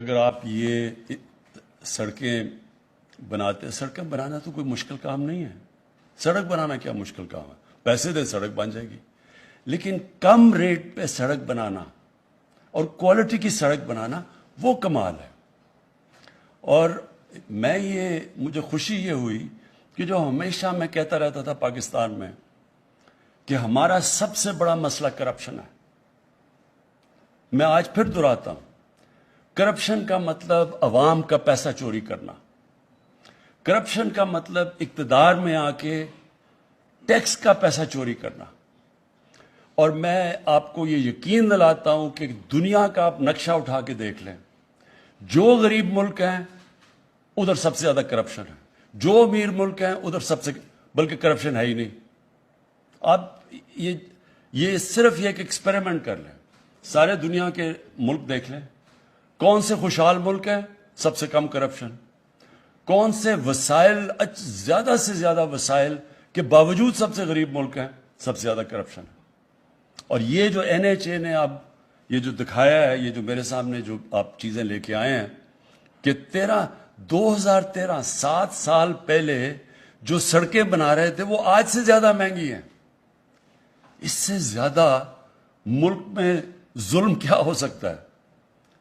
اگر آپ یہ سڑکیں بناتے، سڑکیں بنانا تو کوئی مشکل کام نہیں ہے. سڑک بنانا کیا مشکل کام ہے؟ پیسے دیں سڑک بن جائے گی. لیکن کم ریٹ پہ سڑک بنانا اور کوالٹی کی سڑک بنانا وہ کمال ہے. اور مجھے خوشی یہ ہوئی کہ جو ہمیشہ میں کہتا رہتا تھا پاکستان میں کہ ہمارا سب سے بڑا مسئلہ کرپشن ہے، میں آج پھر دہراتا ہوں. کرپشن کا مطلب عوام کا پیسہ چوری کرنا. کرپشن کا مطلب اقتدار میں آ کے ٹیکس کا پیسہ چوری کرنا. اور میں آپ کو یہ یقین دلاتا ہوں کہ دنیا کا آپ نقشہ اٹھا کے دیکھ لیں، جو غریب ملک ہیں ادھر سب سے زیادہ کرپشن ہے، جو امیر ملک ہیں ادھر سب سے بلکہ کرپشن ہے ہی نہیں. آپ یہ صرف ایک ایکسپیریمنٹ کر لیں، سارے دنیا کے ملک دیکھ لیں، کون سے خوشحال ملک ہیں سب سے کم کرپشن، کون سے وسائل زیادہ سے زیادہ وسائل کے باوجود سب سے غریب ملک ہیں سب سے زیادہ کرپشن ہے. اور یہ جو NHA نے اب یہ جو دکھایا ہے، یہ جو میرے سامنے جو آپ چیزیں لے کے آئے ہیں کہ 2013 7 سال پہلے جو سڑکیں بنا رہے تھے وہ آج سے زیادہ مہنگی ہیں. اس سے زیادہ ملک میں ظلم کیا ہو سکتا ہے؟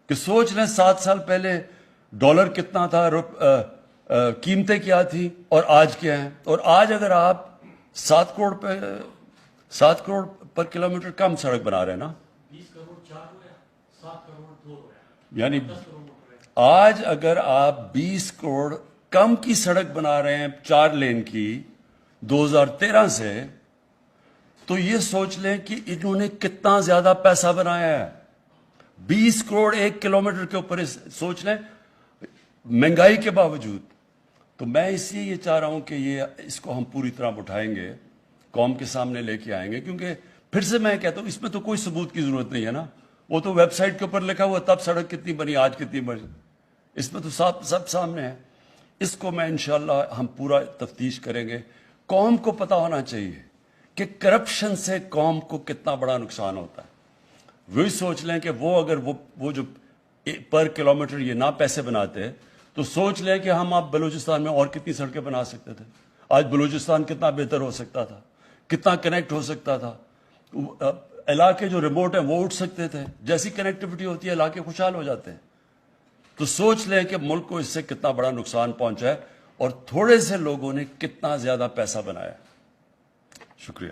کہ سوچ لیں 7 سال پہلے ڈالر کتنا تھا، قیمتیں کیا تھی اور آج کیا ہیں. اور آج اگر آپ 7 کروڑ پر کلومیٹر کم سڑک بنا رہے ہیں نا، 20 کروڑ 4 ہو گیا، 7 کروڑ 2 ہو گیا، یعنی 10 کروڑ ہو گیا. آج اگر آپ 20 کروڑ کم کی سڑک بنا رہے ہیں 4 لین کی 2013 سے، تو یہ سوچ لیں کہ انہوں نے کتنا زیادہ پیسہ بنایا ہے. 20 کروڑ 1 کلومیٹر کے اوپر سوچ لیں مہنگائی کے باوجود. تو میں اس لیے یہ چاہ رہا ہوں کہ اس کو ہم پوری طرح اٹھائیں گے، قوم کے سامنے لے کے آئیں گے. کیونکہ پھر سے میں کہتا ہوں اس میں تو کوئی ثبوت کی ضرورت نہیں ہے نا، وہ تو ویب سائٹ کے اوپر لکھا ہوا تب سڑک کتنی بنی آج کتنی بنی، اس میں تو سب سامنے ہے. اس کو میں انشاءاللہ ہم پورا تفتیش کریں گے. قوم کو پتا ہونا چاہیے کہ کرپشن سے قوم کو کتنا بڑا نقصان ہوتا ہے. وہی سوچ لیں کہ اگر وہ جو پر کلومیٹر یہ نہ پیسے بناتے تو سوچ لیں کہ ہم آپ بلوچستان میں اور کتنی سڑکیں بنا سکتے تھے. آج بلوچستان کتنا بہتر ہو سکتا تھا، کتنا کنیکٹ ہو سکتا تھا. علاقے جو ریموٹ ہیں وہ اٹھ سکتے تھے. جیسی کنیکٹیوٹی ہوتی ہے علاقے خوشحال ہو جاتے ہیں. تو سوچ لیں کہ ملک کو اس سے کتنا بڑا نقصان پہنچا ہے اور تھوڑے سے لوگوں نے کتنا زیادہ پیسہ بنایا. شکریہ.